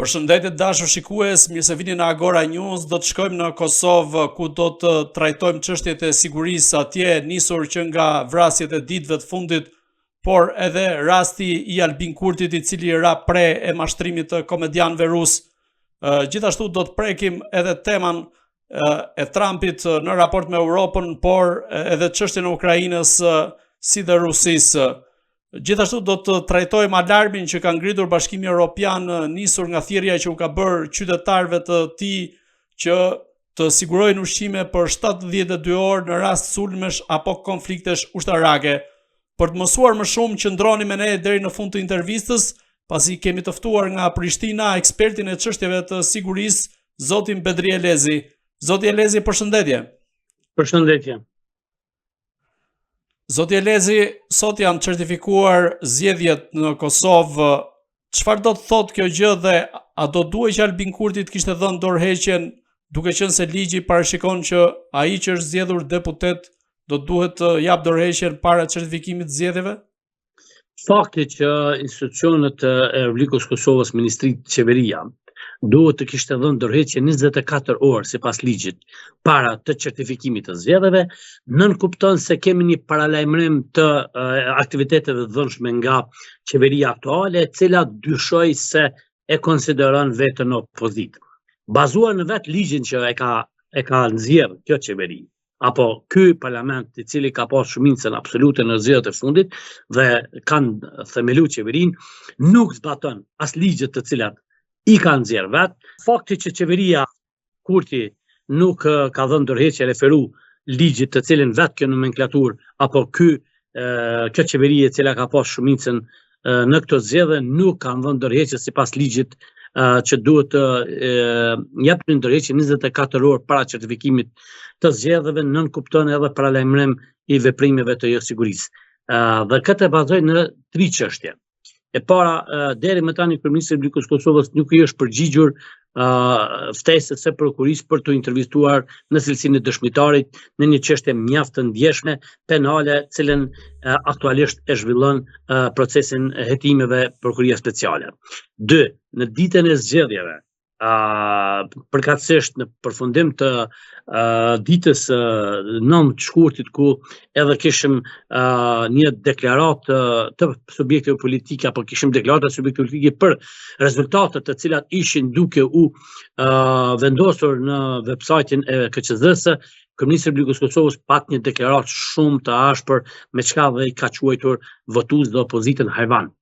Përshëndetje dashur shikues, mirë se vini në Agora News. Do të shkojmë në Kosovë ku do të trajtojmë çështjet e sigurisë atje, nisur që nga vrasjet e ditëve të fundit, por edhe rasti i Albin Kurtit i cili ra pre e mashtrimit të komedianëve rus. Gjithashtu do të prekim edhe teman e Trumpit në raport me Europën, por edhe çështjen e Ukrainës si dhe Rusisë. Gjithashtu do të trajtojmë alarmin që ka ngritur Bashkimi Evropian nisur nga thirrja që u ka bërë qytetarëve të tij që të sigurojnë ushqime për 72 orë në rast sulmesh apo konfliktesh ushtarake. Për të mësuar më shumë, qëndroni me ne deri në fund të intervistës, pasi kemi të ftuar nga Prishtina ekspertin e çështjeve të sigurisë, zotin Bedri Elezi. Zoti Elezi, përshëndetje. Përshëndetje. Zoti Elezi, sot janë certifikuar zgjedhjet në Kosovë. Çfarë do të thotë kjo gjë dhe a do duhet që Albin Kurti të kishte dhënë dorëheqjen, duke qenë se ligji parashikon që ai që është zgjedhur deputet do duhet të jap dorëheqjen para certifikimit të zgjedhjeve? Fakti që institucionet e Republikës Kosovës, Ministritë, Qeveria duhet të kishte dhënë dorëheqje 24 orë sipas ligjit para të certifikimit të zgjedhjeve, nënkupton se kemi një paralajmërim të aktiviteteve të dhënshme nga qeveria aktuale, e cila dyshoj se e konsideron veten opozitë. Bazuar në vetë ligjin që e ka nxjerrë kjo qeveri, apo ky parlament i cili ka pas shumicën absolute në zgjedhjet e fundit dhe kanë themeluar qeverinë, nuk zbaton as ligjet të cilat i ka nxjerrë vetë. Fakti që qeveria Kurti nuk ka dhënë dorëheqje referu ligjit të cilin vetë kjo nomenklaturë apo kjo qeveri e cila ka pas shumicën në këto zgjedhje nuk kanë dhënë dorëheqje sipas ligjit që duhet të japin dorëheqje 24 orë para certifikimit të zgjedhjeve, nënkupton edhe paralajmërim i veprimeve të sigurisë. Dhe këtë e bazoj në 3 çështje. E para, deri më tani Kryeministri i Republikës Kosovës nuk i është përgjigjur ftesës së prokurisë për të intervistuar në cilësinë e dëshmitarit në një çështje mjaft të ndjeshme penale, cilën aktualisht e zhvillon procesin e hetimeve prokuria speciale. 2. Në ditën e zgjedhjeve, përkatësisht në përfundim të ditës 9 të shkurtit, ku edhe kishim një deklaratë të subjekteve politike, apo kishim deklarata të subjekteve politike për rezultatet të cilat ishin duke u vendosur në websajtin e KQZ-së, Kryeministri i Republikës Kosovës pat një deklaratë shumë të ashpër me çka dhe i ka quajtur votues dhe opozitën hajvan.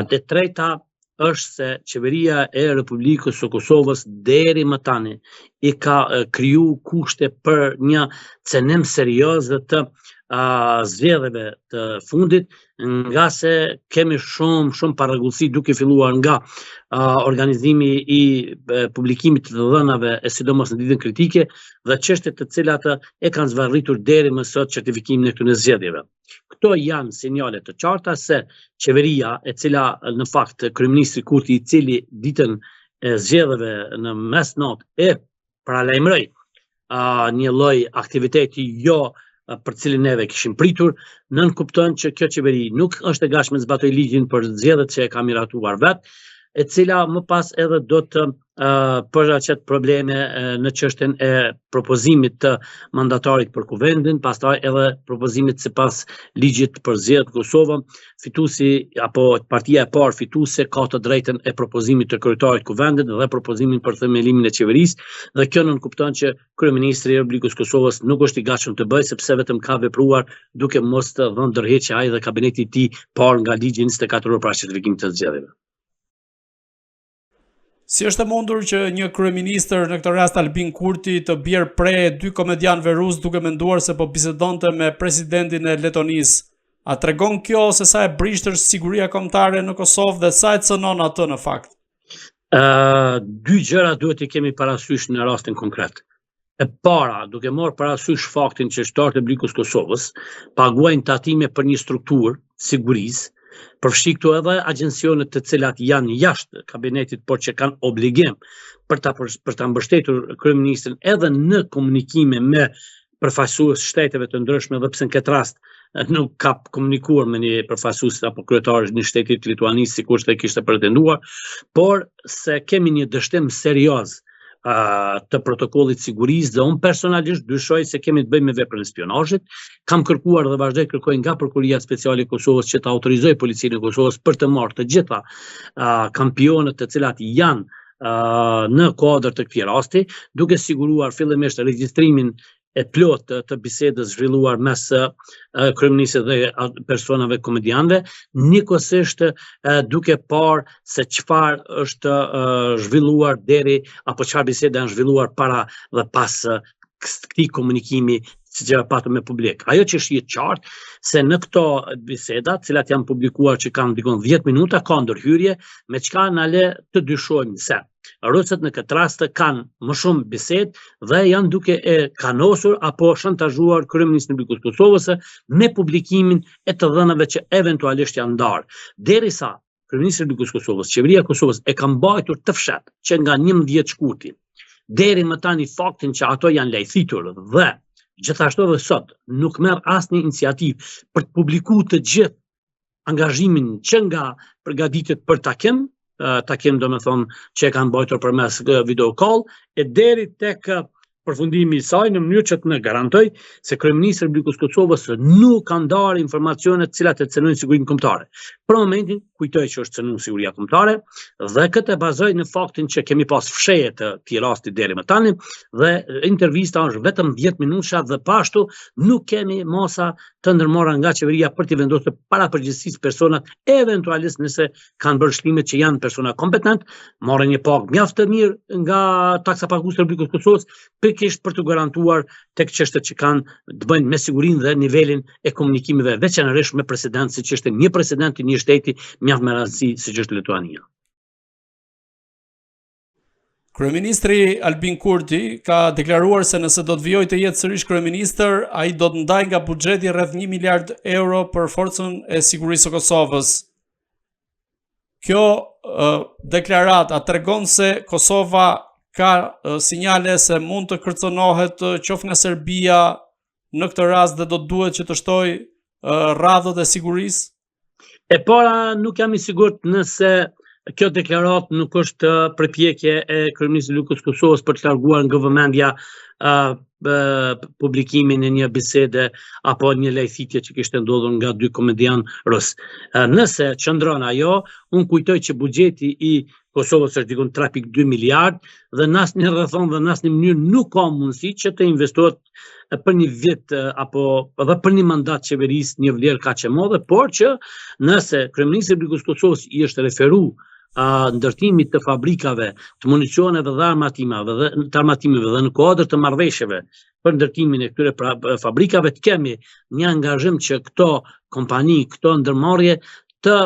E treta është se qeveria e Republikës së Kosovës deri më tani i ka kriju kushte për një cenim serioz të zgjedhjeve të fundit, nga se kemi shumë parregullsi duke filluar nga organizimi i publikimit të dhënave e sidomos në ditën kritike dhe çështjet të cilat e kanë zvarritur deri më sot certifikimin e këtyre zgjedhjeve. Këto janë sinjale të qarta se qeveria, e cila në fakt kryeministri Kurti, i cili ditën e zgjedhjeve në mesnatë e paralajmëroi një lloj aktiviteti për cilin neve kishim pritur, nënkupton që kjo qeveri nuk është e gatshme të zbatojë ligjin për zgjedhjet që e ka miratuar vetë, e cila më pas edhe do të përshaqet probleme në çështjen e propozimit të mandatarit për kuvendin, pastaj edhe propozimit sipas ligjit për zgjedhjet Kosovë, fituesi apo partia e parë fituese ka të drejtën e propozimit të kryetarit kuvendit dhe propozimin për themelimin e qeverisë, dhe kjo nënkupton që kryeministri i Republikës Kosovës nuk është i gatshëm të bëjë, sepse vetëm ka vepruar duke mos të dhënë dorëheqje ai dhe kabineti i tij parë nga ligji 24 orë para certifikimit të zgjedhjeve. Si është e mundur që një kryeministër, në këtë rast Albin Kurti, të bjerë pre 2 komedianëve rus duke menduar se po bisedonte me presidentin e Letonisë? A tregon kjo se sa e brishtër siguria kombëtare në Kosovë dhe sa e cënon atë në fakt? 2 gjëra duhet i kemi parasysh në rastin konkret. E para, duke marrë parasysh faktin që shtatë e Republikës Kosovës paguajnë tatime për një strukturë sigurisë, përfshi këtu edhe agjencionet të cilat janë jashtë kabinetit, por që kanë obligim për ta mbështetur kryeministrin edhe në komunikime me përfaqësues shteteve të ndryshme, dhe pse në këtë rast nuk ka komunikuar me një përfaqësues apo kryetar një shtetit lituanisë sikur se kishte pretenduar, por se kemi një dështim serioz të protokollit sigurisë dhe unë personalisht dyshoj se kemi të bëjmë me veprën e spionazhit. Kam kërkuar dhe vazhdoj kërkoj nga Prokuroria Speciale e Kosovës që të autorizoj Policinë e Kosovës për të marrë të gjitha kampionët të cilat janë në kuadër të këtij rasti, duke siguruar fillimisht regjistrimin e plot të bisedës zhvilluar mes kryeministit dhe personave komedianëve, njëkohësisht duke parë se çfarë është zhvilluar deri apo çfarë bisede janë zhvilluar para dhe pas këtij komunikimi që patëm me publik. Ajo që është qartë se në këto biseda, të cilat janë publikuar që kanë dikon 10 minuta, ka ndërhyrje, me çka na le të dyshojmë se rusët në këtë rast kanë më shumë bisedë dhe janë duke e kanosur apo shantazhuar kryeministin e Republikës Kosovës me publikimin e të dhënave që eventualisht janë ndarë. Derisa kryeministri i Republikës Kosovës, qeveria e Kosovës e ka mbajtur të fshat që nga 11 shkurti deri më tani faktin që ato janë lajthitur dhe gjithashtu edhe sot nuk merr asnjë iniciativë për të publikuar të gjithë angazhimin që nga përgatitet për takim do me thonë që e kanë bajtur përmes video call e deri tek përfundimi i saj në mënyrë që të në garantoj se kryeministri i Republikës Kosovës nuk ka ndarë informacione të cilat e cënojnë sigurinë kombëtare. Për momentin kujtoj që është cënuar siguria kombëtare dhe këtë e bazoj në faktin që kemi pas fshehje të këtij rasti deri më tani dhe intervista është vetëm 10 minuta dhe pashtu nuk kemi masa të ndërmarra nga qeveria për t'i vendosur para përgjegjësisë personat eventualisht nëse kanë bërë shlimet që janë persona kompetent, marrin një pagë mjaft të mirë nga taksa paguese e Republikës Kosovës pikërisht për të garantuar tek çështjet që kanë të bëjnë me sigurinë dhe nivelin e komunikimeve veçanërisht me president, siç është një president i një shteti mjaft me rëndësi siç është Lituania. Kryeministri Albin Kurti ka deklaruar se nëse do të vijojë të jetë sërish kryeministër, ai do të ndajë nga buxheti rreth 1 miliard euro për forcën e sigurisë së Kosovës. Kjo deklarat a tregon se Kosova ka sinjale se mund të kërcënohet qoftë nga Serbia në këtë rast dhe do të duhet që të shtojë radhët e sigurisë? E para nuk jam i sigurt nëse kjo deklaratë nuk është përpjekje e kryeministit të Republikës Kosovës për të larguar nga vëmendja publikimin e një bisede apo një lajthitje që kishte ndodhur nga 2 komedian rus. Nëse qëndron ajo, unë kujtoj që buxheti i Kosovës është dikon 3.2 miliard dhe në asnjë rrethon dhe në asnjë mënyrë nuk ka mundësi që të investohet për një vit apo edhe për një mandat qeverisë një vlerë kaq e madhe, por që nëse kryeministri i Republikës Kosovës i është referuar ndërtimit të fabrikave, të municioneve dhe armatimeve dhe në kuadër të marrëveshjeve për ndërtimin e këtyre fabrikave të kemi një angazhim që këto kompani, këto ndërmarrje të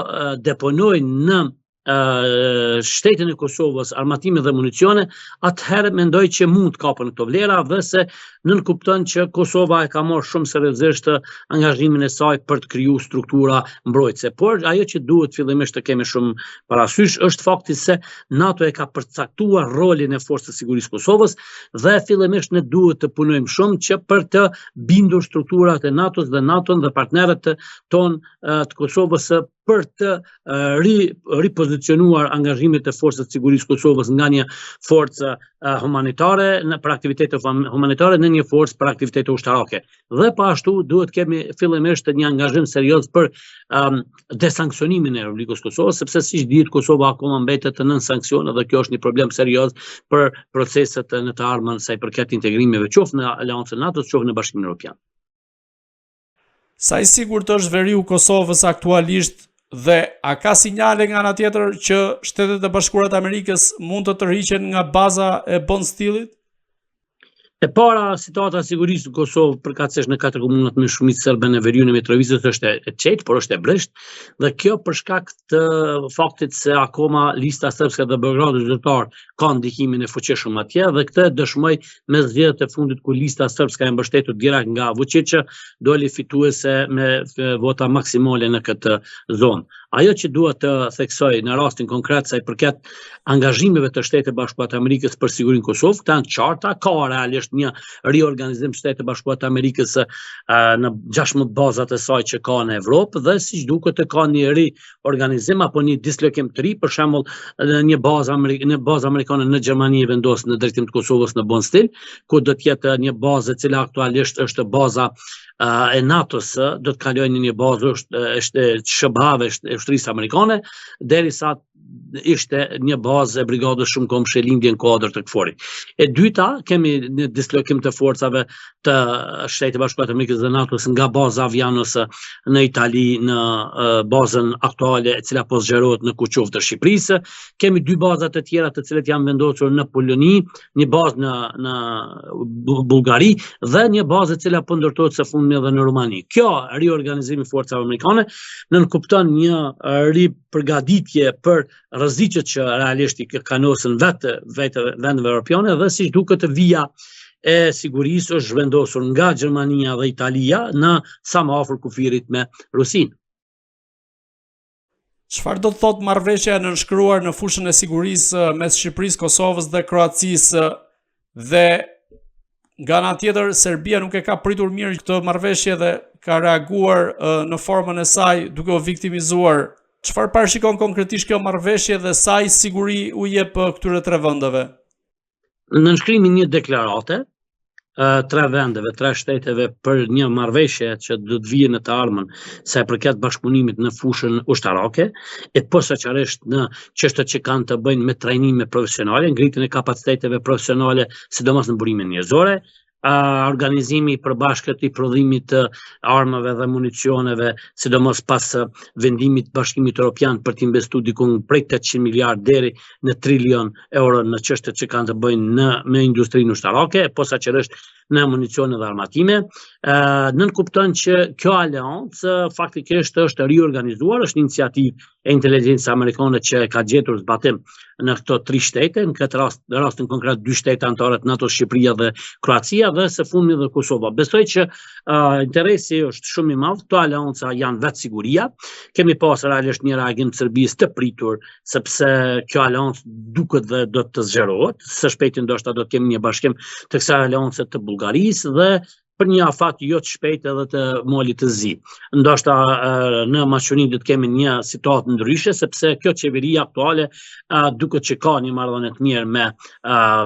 deponojnë në shtetin e Kosovës armatime dhe municione, atëherë mendoj që mund të kapën këto vlera dhe se nënkupton që Kosova e ka marrë shumë seriozisht angazhimin e saj për të krijuar struktura mbrojtëse. Por ajo që duhet fillimisht të kemi shumë parasysh është fakti se NATO e ka përcaktuar rolin e forcës së sigurisë Kosovës dhe fillimisht ne duhet të punojmë shumë që për të bindur strukturat e NATO-s dhe NATO-n dhe partnerët tonë të Kosovës për të ripozicionuar angazhimet e forcës së sigurisë Kosovës nga një forcë humanitare për aktivitete humanitare në një forcë për aktivitete ushtarake. Dhe pa ashtu duhet kemi fillimisht një angazhim serioz për desanksionimin e Republikës Kosovës, sepse siç dihet Kosova akoma mbetet nën sanksione dhe kjo është një problem serioz për proceset në të ardhmen sa i përket integrimeve qoftë në Aleancën NATO-s, qoftë në Bashkimin Evropian. Sa i sigurt është veriu Kosovës aktualisht dhe a ka sinjale nga ana tjetër që Shtetet e Bashkuara të Amerikës mund të tërhiqen nga baza e Bond Steelit? E para, situata e sigurisë në Kosovë përkatësisht në 4 komunat me shumicë serbe në veriun e Mitrovicës është e qetë, por është e brisht, dhe kjo për shkak të faktit se akoma lista sërbske dhe Beogradit zyrtar ka ndikimin e fuqishëm atje dhe këtë dëshmoj me zgjedhjet e fundit ku lista sërbske e mbështetur direkt nga Vučić doli fituese me vota maksimale në këtë zonë. Ajo që duhet të theksoj në rastin konkret sa i përket angazhimeve të Shtetit Bashkuar të Amerikës për sigurinë e Kosovës, këta janë qarta, ka realisht është një riorganizim Shtetet e Bashkuara të Amerikës në 16 bazat e saj që ka në Evropë dhe siç duket të ka një riorganizim apo një dislokim të ri, për shembull një bazë amerikane në Gjermani vendos në drejtim të Kosovës në Bonstil, ku do të jetë një bazë e cila aktualisht është baza e NATO-s, do të kalojë në një bazë është SHBA-ve, e ushtrisë amerikane, derisa ishte një bazë e brigadës shumë komshe lindje në kuadër të KFOR-it. E dyta, kemi një dislokim të forcave të Shtetit Bashkuar të Amerikës dhe NATO-s nga baza Avianos në Itali, në bazën aktuale e cila po zgjerohet në Kuçov të Shqipërisë. Kemi dy baza të tjera të cilat janë vendosur në Poloni, një bazë në Bullgari dhe një bazë e cila po ndërtohet së fundmi edhe në Rumani. Kjo riorganizimi i forcave amerikane nënkupton një ripërgatitje për rreziqet që realisht i kanosin vetë vendeve europiane dhe siç duket vija e sigurisë është zhvendosur nga Gjermania dhe Italia në sa më afër kufirit me Rusinë. Çfarë do të thotë marrëveshja e nënshkruar në fushën e sigurisë mes Shqipërisë, Kosovës dhe Kroacisë dhe nga ana tjetër Serbia nuk e ka pritur mirë këtë marrëveshje dhe ka reaguar në formën e saj duke u viktimizuar. Çfarë parashikon konkretisht kjo marrëveshje dhe sa i siguri u jep këtyre tre vendeve? Nënshkrimi një deklarate tre vendeve, tre shteteve për një marrëveshje që do të vijë në të ardhmen sa i përket bashkëpunimit në fushën ushtarake, e posaçërisht në çështjet që kanë të bëjnë me trajnime profesionale, ngritjen e kapaciteteve profesionale, sidomos në burimin njerëzore, organizimi i përbashkët i prodhimit të armëve dhe municioneve, sidomos pas vendimit Bashkimit Evropian për të investuar diku prej 800 miliardë deri në trilion euro në çështjet që kanë të bëjnë me industrinë ushtarake, posaçërisht në municione dhe armatime. Nënkupton që kjo aleancë faktikisht është riorganizuar, është një iniciativë e inteligjencës amerikane që ka gjetur zbatim në këto tre shtete, në këtë rastin konkret dy shtete anëtare të NATO, Shqipëria dhe Kroacia dhe së fundmi dhe Kosova. Besoj që interesi është shumë i madh, këto aleanca janë vetë siguria. Kemi pasur realisht një reagim të Serbisë të pritur, sepse kjo aleancë duket dhe do të zgjerohet. Së shpejti ndoshta do të kemi një bashkim të kësaj aleance të Bullgarisë dhe për një afat jo të shpejtë edhe të molit të zi. Ndoshta në Maqedoni do të kemi një situatë ndryshe, sepse kjo qeveri aktuale duket që ka një marrëdhënie të mirë me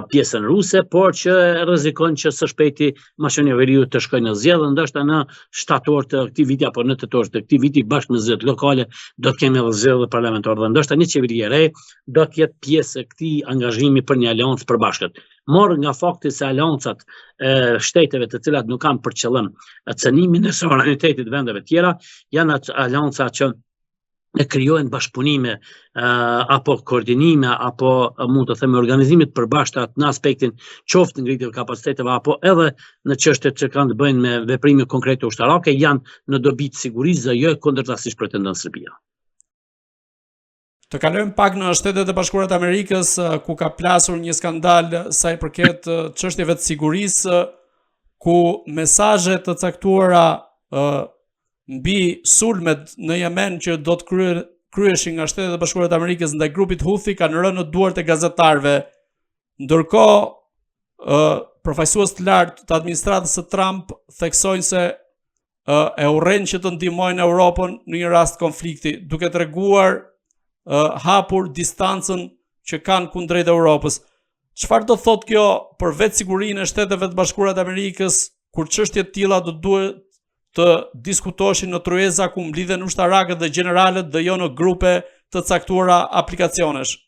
pjesën ruse, por që rrezikon që së shpejti Maqedonia e Veriut të shkojë në zgjedhje, ndoshta në shtator të këtij viti apo në tetor të këtij viti bashkë me zgjedhjet lokale do të kemi edhe zgjedhje parlamentare dhe ndoshta një qeveri e re do të jetë pjesë e këtij angazhimi për një aleancë përbashkët. Morë nga fakti se aleancat shteteve të cilat nuk kanë për qëllim cënimin e sovranitetit vendeve tjera, janë aleanca që e krijojnë bashkëpunime apo koordinime apo mund të themi organizimit përbashkët në aspektin qoftë ngritje kapaciteteve apo edhe në çështjet që kanë të bëjnë me veprime konkrete ushtarake, janë në dobi të sigurisë dhe jo kundërta siç pretendon Serbia. Të kalojmë pak në Shtetet e Bashkuara të Amerikës, ku ka plasur një skandal sa i përket çështjeve të sigurisë, ku mesazhe të caktuara mbi sulmet në Yemen që do të kryeshin nga Shtetet e Bashkuara të Amerikës ndaj grupit Houthi kanë rënë në duart e gazetarëve. Ndërkohë, përfaqësues të lartë të administratës së Trump theksojnë se e urrejnë që të ndihmojnë Europën në një rast konflikti, duke treguar hapur distancën që kanë kundrejt Europës. Çfarë do thotë kjo për vetë sigurinë e Shteteve të Bashkuara të Amerikës, kur çështje të tilla do duhet të diskutoheshin në tryeza ku mblidhen ushtarakët dhe gjeneralet dhe jo në grupe të caktuara aplikacionesh?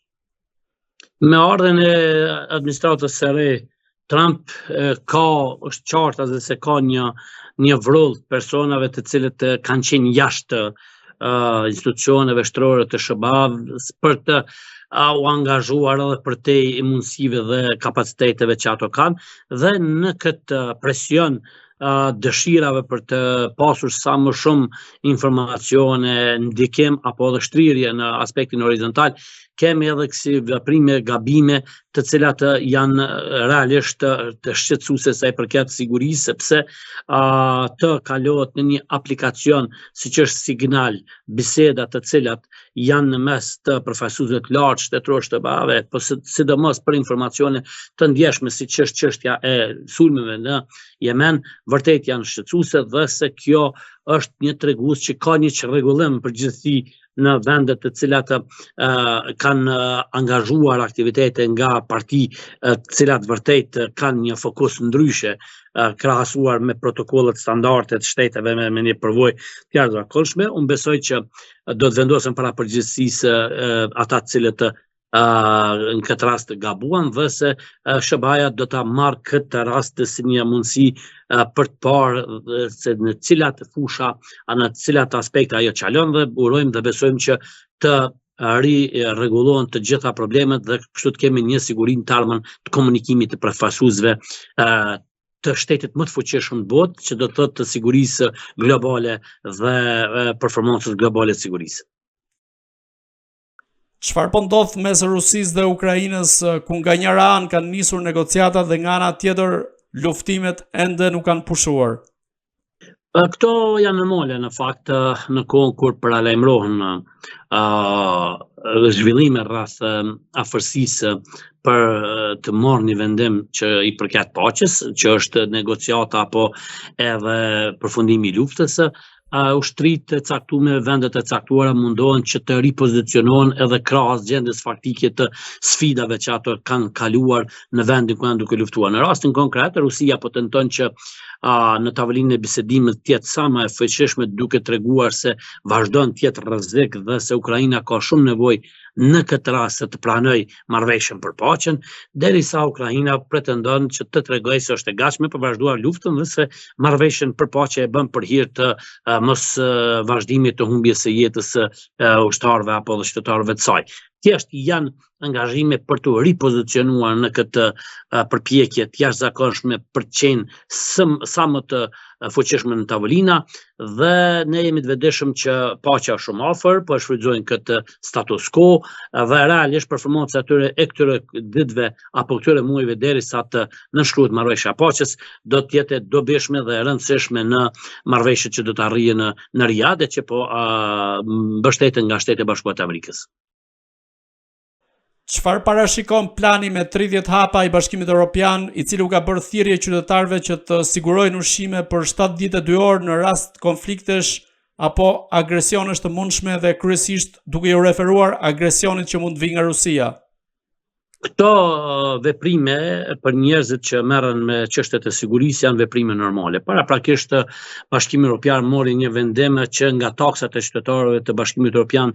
Me ardhen e administratës së re, Trump është qartë se ka një vrull personave të cilët kanë qenë jashtë institucioneve shtrore të SHBA-s për të u angazhuar edhe për te mundësive dhe kapaciteteve që ato kanë dhe në këtë presion dëshirave për të pasur sa më shumë informacione, ndikim apo edhe shtrirje në aspektin horizontal, kemi edhe kësi veprime gabime të cilat janë realisht të shqetësuese sa i përket sigurisë, sepse të kalohet në një aplikacion siç është Signal, biseda të cilat janë në mes të përfaqësuesve të lartë shtetëror të bave, po sidomos për informacione të ndjeshme siç është çështja e sulmeve në Yemen, vërtet janë shqetësuese dhe se kjo është një tregues që ka një çrregullim përgjithësi në vendet të cilat kanë angazhuar aktivitete nga parti të cilat vërtet kanë një fokus ndryshe krahasuar me protokollet standarde të shteteve me një përvojë të jashtëzakonshme. Unë besoj që do të vendosen para përgjegjësisë ata të cilët në këtë rast gabuan dhe se SBA do ta marrë këtë rast si një mundësi për të parë se në cilat fusha, në cilat aspekte ajo çalon dhe urojmë dhe besojmë që të rregullohen të gjitha problemet dhe kështu të kemi një siguri të armën të komunikimit të përfaqësuesve të shtetit më të fuqishëm në botë, që do të thotë të sigurisë globale dhe performancës globale të sigurisë. Çfarë po ndodh mes Rusisë dhe Ukrainës, ku nga njëra anë kanë nisur negociatat dhe nga ana tjetër luftimet ende nuk kanë pushuar? Këto janë normale në fakt në kohën kur paralajmërohen zhvillime rreth afërsisë për të marrë një vendim që i përket paqes, që është negociata apo edhe përfundimi i luftës. Ushtrit e caktuar, vendet e caktuara mundohen që të ripozicionohen edhe krahas gjendjes faktike të sfidave që ato kanë kaluar në vendin ku janë duke luftuar. Në rastin konkret, Rusia po tenton që në tavolinë e bisedimit të jetë sa më e fuqishme, duke treguar se vazhdon të jetë rrezik dhe se Ukraina ka shumë nevojë në këtë rast të pranoj marrëveshjen për paqen, derisa Ukraina pretendon që të tregojë se është e gatshme për vazhduar luftën dhe se marrëveshjen për paqe e bën për hir të mos vazhdimit të humbjes së jetës së ushtarëve apo dhe qytetarëve të saj. Thjesht janë angazhime për të ripozicionuar në këtë përpjekje të jashtëzakonshme për të qenë sa më të fuqishme në tavolina dhe ne jemi të vetëdijshëm që paqja është shumë afër, po shfrytëzojnë këtë status quo dhe realisht performanca e tyre e këtyre ditëve apo këtyre muajve derisa të nënshkruhet marrëveshja e paqes do të jetë dobishme dhe e rëndësishme në marrëveshjet që do të arrijë në Riyadh që po mbështeten nga Shtetet e Bashkuara të Amerikës. Çfarë parashikon plani me 30 hapa i Bashkimit Evropian, i cili u ka bërë thirrje qytetarëve që të sigurojnë ushqime për 7 ditë e 2 orë në rast konfliktesh apo agresionesh të mundshme dhe kryesisht duke u referuar agresionit që mund të vijë nga Rusia? Këto veprime për njerëzit që merren me çështjet e sigurisë janë veprime normale. Paraprakisht Bashkimi Evropian mori një vendim që nga taksat e qytetarëve të Bashkimit Evropian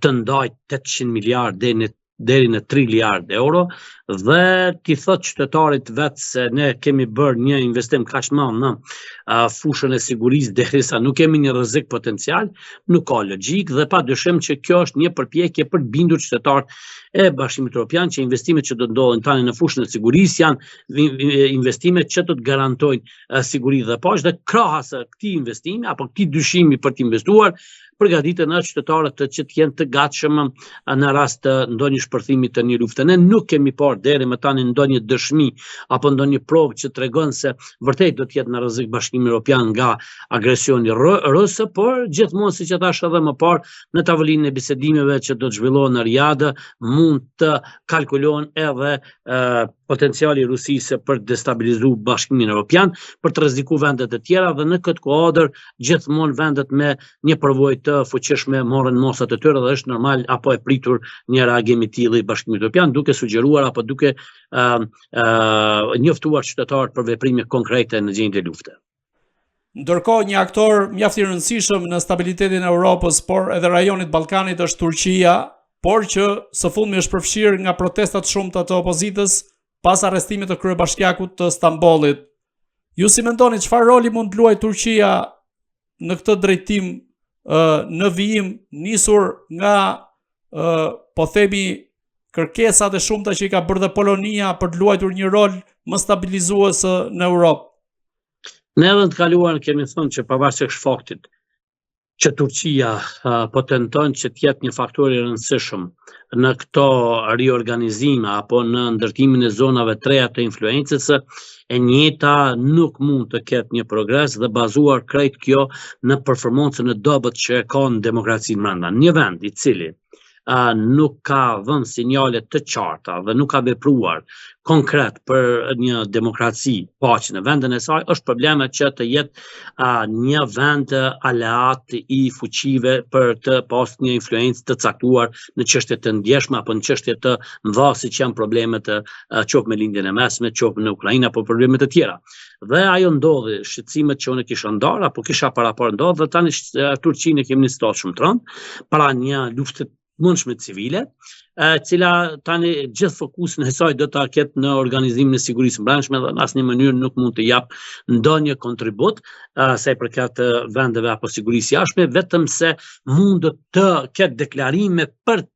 të ndajë 800 miliardë deri në 3 miliardë euro dhe ti thot qytetarit vetë se ne kemi bërë një investim kaq të madh në fushën e sigurisë derisa nuk kemi një rrezik potencial, nuk ka logjik dhe padyshim që kjo është një përpjekje për të bindur qytetarët e Bashkimit Evropian që investimet që do ndodhin tani në fushën e sigurisë janë investime që do të garantojnë siguri dhe paqe dhe krahas këtij investimi apo këtij dyshimi për të investuar përgatiten në qytetarët që të jenë të gatshëm në rast të ndonjë shpërthimi të një lufte. Ne nuk kemi parë deri më tani ndonjë dëshmi apo ndonjë provë që tregon se vërtet do të jetë në rrezik Bashkimi Evropian nga agresioni rus, por gjithmonë siç e thash edhe më parë në tavolinën e bisedimeve që do të zhvillohen në Riyadh mund të kalkulohen edhe potenciali i Rusisë për të destabilizuar Bashkimin Evropian, për të rrezikuar vendet e tjera dhe në këtë kuadër gjithmonë vendet me një përvojë të fuqishme morën mosat e tyre dhe është normal apo e pritur një reagim i tillë i Bashkimit Evropian duke sugjeruar apo duke njoftuar qytetarët për veprime konkrete në gjendje lufte. Ndërkohë, një aktor mjaft i rëndësishëm në stabilitetin e Europës, por edhe rajonit Ballkanit është Turqia, por që së fundmi është përfshirë nga protestat shumëta të opozitës pas arrestimit të kryebashkiakut të Stambollit. Ju si mendoni çfarë roli mund të luajë Turqia në këtë drejtim në vijim nisur nga po themi kërkesat e shumta që i ka bërë dhe Polonia për të luajtur një rol më stabilizues në Europë? Ne edhe të kaluar kemi thënë që pavarësisht faktit që Turqia po tenton që t'jetë një faktor i rëndësishëm në këto riorganizime apo në ndërtimin e zonave të reja të influencës, e njëjta nuk mund të ketë një progres dhe bazuar krejt kjo në performancën e dobët që ka në demokracinë brenda. Një vend i cili nuk ka dhënë sinjale të qarta dhe nuk ka vepruar konkret për një demokraci paqe në vendin e saj, është probleme që të jetë një vend aleat i fuqive për të pas një influencë të caktuar në çështje të ndjeshme apo në çështje të mëdha siç janë problemet qoftë me lindjen e mesme, qoftë në Ukrainë apo probleme të tjera. Dhe ajo ndodhi, shqetësimet që unë kisha ndarë apo kisha parapar ndodhë, dhe tani Turqinë e kemi një situatë shumë të rëndë para një lufte mundshme civile, cila tani gjithë fokusin e saj do ta ketë në organizimin e sigurisë brendshme dhe në asnjë mënyrë nuk mund të jap ndonjë kontribut sa i përket vendeve apo sigurisë jashtme, vetëm se mund të ketë deklarime për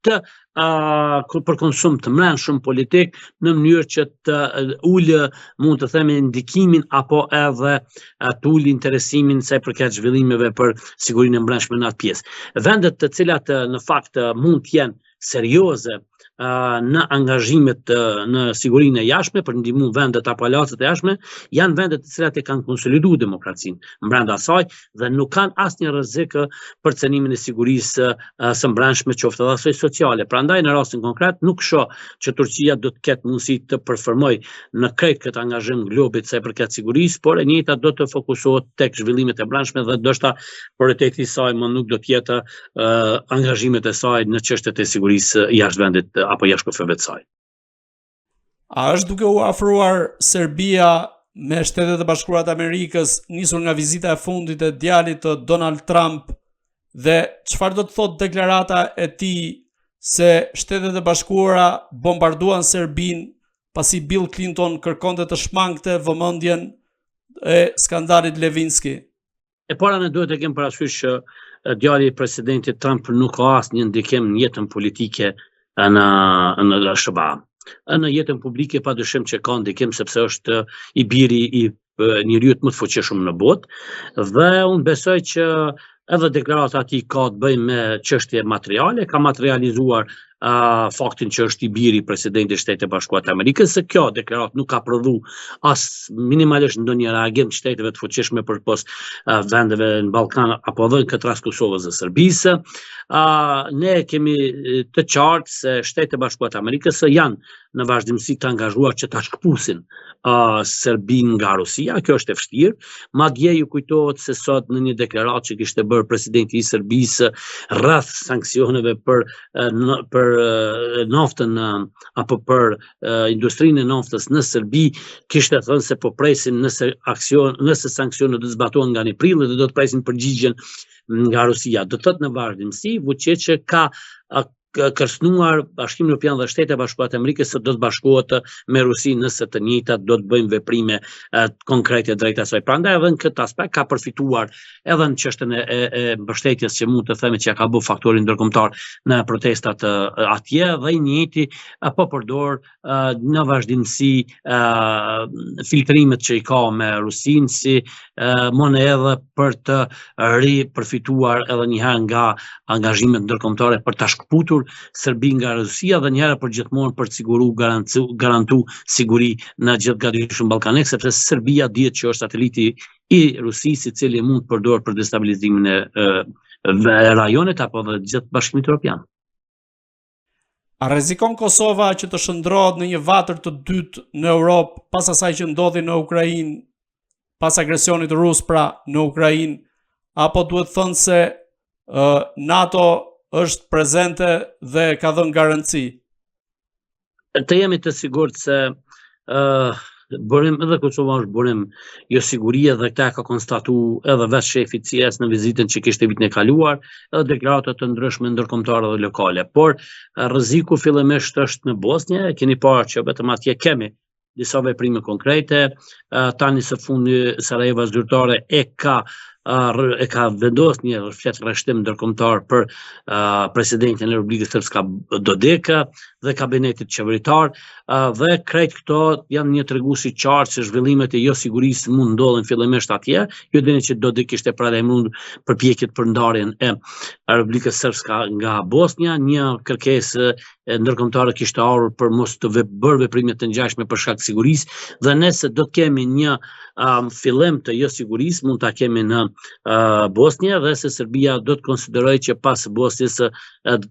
për konsum të mrenshëm politik në mënyrë që të ulë, mund të themi, ndikimin apo edhe të ulë interesimin sa i përket zhvillimeve për sigurinë e brendshme në atë pjesë. Vendet të cilat në fakt mund të jenë serioze në angazhimet në sigurinë e jashtme për ndihmu vendet apo palacet e jashtme, janë vendet të cilat e kanë konsoliduar demokracinë brenda saj dhe nuk kanë asnjë rrezik për cenimin e sigurisë së brendshme, qoftë edhe asaj sociale. Prandaj në rastin konkret nuk shoh që Turqia do të ketë mundësi të performojë në krejt këtë angazhim globit sa i përket sigurisë, por e njëjta do të fokusohet tek zhvillimet e brendshme dhe ndoshta prioriteti i saj më nuk do të jetë angazhimet e saj në çështjet e sigurisë jashtë vendit apo jashtë kufeve të saj. A është duke u afruar Serbia me Shtetet e Bashkuara të Amerikës nisur nga vizita e fundit e djalit të Donald Trump, dhe çfarë do të thotë deklarata e tij se Shtetet e Bashkuara bombarduan Serbinë pasi Bill Clinton kërkonte të shmangte vëmendjen e skandalit Levinsky? E para ne duhet të kemi parasysh që djali i presidentit Trump nuk ka asnjë ndikim në jetën politike në SBA. Në jetën publike padyshim që ka ndikim sepse është i biri i njeriut më të fuqishëm në botë dhe unë besoj që edhe deklarata e tij ka të bëjë me çështje materiale, ka materializuar faktin që është i biri i presidentit të Shtetit të Bashkuara të Amerikës, se kjo deklaratë nuk ka prodhu as minimalisht ndonjë reagim të shteteve të fuqishme përpos vendeve në Ballkan apo edhe në këtë rast Kosovës dhe Serbisë. Ne kemi të qartë se Shtetet e Bashkuara të Amerikës janë në vazhdimsi të angazhuar që ta shkëpusin Serbinë nga Rusia. Kjo është e vështirë. Madje ju kujtohet se sot në një deklaratë që kishte bërë presidenti i Serbisë rreth sanksioneve për naftën apo për industrinë e naftës në Serbi, kishte thënë se po presin nëse sanksionet do të zbatohen nga prilli dhe do të presin përgjigjen nga Rusia. Do të thotë në vazhdimsi Vučić ka kërcënuar Bashkimin Evropian dhe Shtetet e Bashkuara të Amerikës se do të bashkohet me Rusinë nëse të njëjtat do të bëjnë veprime konkrete drejt asaj. Prandaj edhe në këtë aspekt ka përfituar edhe në çështën e mbështetjes që mund të themi që ka bërë faktori ndërkombëtar në protestat atje, dhe i njëjti po përdor në vazhdimsi filtrimet që i ka me Rusinë si monedhë për të ripërfituar edhe një herë nga angazhimet ndërkombëtare për ta shkputur Serbi nga Rusia dhe njëherë për gjithmonë për të garantu siguri në gjithë gatishmën ballkanik, sepse Serbia dihet që është sateliti i Rusisë i cili mund të përdorë për destabilizimin e rajonit apo dhe gjithë Bashkimit Evropian. A rrezikon Kosova që të shndrohet në një vatër të dytë në Europë pas asaj që ndodhi në Ukrainë, pas agresionit rus pra në Ukrainë, apo duhet thënë se NATO është prezente dhe ka dhënë garanci? Të jemi të sigurt se burim edhe Kosova është burim jo sigurie dhe këta ka konstatuar edhe vetë shefi i CIA-s në vizitën që kishte vitin e kaluar, edhe deklarata të ndryshme ndërkombëtare dhe lokale. Por rreziku fillimisht është në Bosnjë, e keni parë që vetëm atje kemi disa veprime konkrete. Tani së fundi Sarajeva zyrtare e ka e ka vendosur një flet rreshtim ndërkombëtar për presidentin e Republikës Srpska Dodeka dhe kabinetit qeveritar, dhe krejt këto janë një tregues i qartë se zhvillimet e jo sigurisë mund ndodhin fillimisht atje, jo dini që Dodik ishte paralajmëruar përpjekjet për ndarjen e Republikës Srpska nga Bosnia, një kërkesë ndërkombëtare kishte ardhur për mos të bërë veprime të ngjashme për shkak të sigurisë, dhe nëse do të kemi një fillim të jo sigurisë, mund ta kemi në Bosnjë, dhe se Serbia do të konsiderojë që pas Bosnjës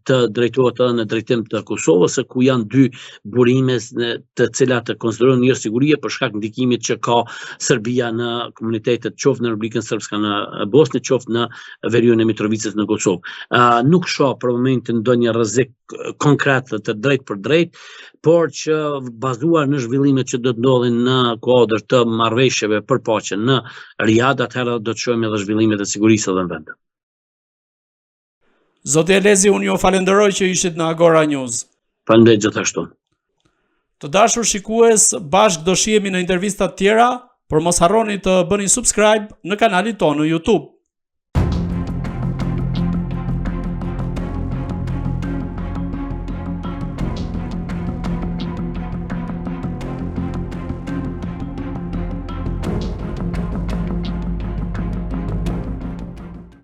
të drejtohet edhe në drejtim të Kosovës, ku janë dy burime të cilat konsiderohen jo sigurie për shkak ndikimit që ka Serbia në komunitetet qoftë në Republikën Srpska në Bosnjë, qoftë në veriun e Mitrovicës në Kosovë. Nuk shoh për momentin ndonjë rrezik konkret të drejt për drejt, por që bazuar në zhvillimet që do të ndodhin në kuadër të marrëveshjeve për paqe në Riyadh, atëherë do të shohim edhe zhvillimet e sigurisë edhe në vend. Zoti Elezi, unë ju falenderoj që ishit në Agora News. Faleminderit gjithashtu. Të dashur shikues, bashkë do shihemi në intervista të tjera, por mos harroni të bëni subscribe në kanalin tonë në YouTube.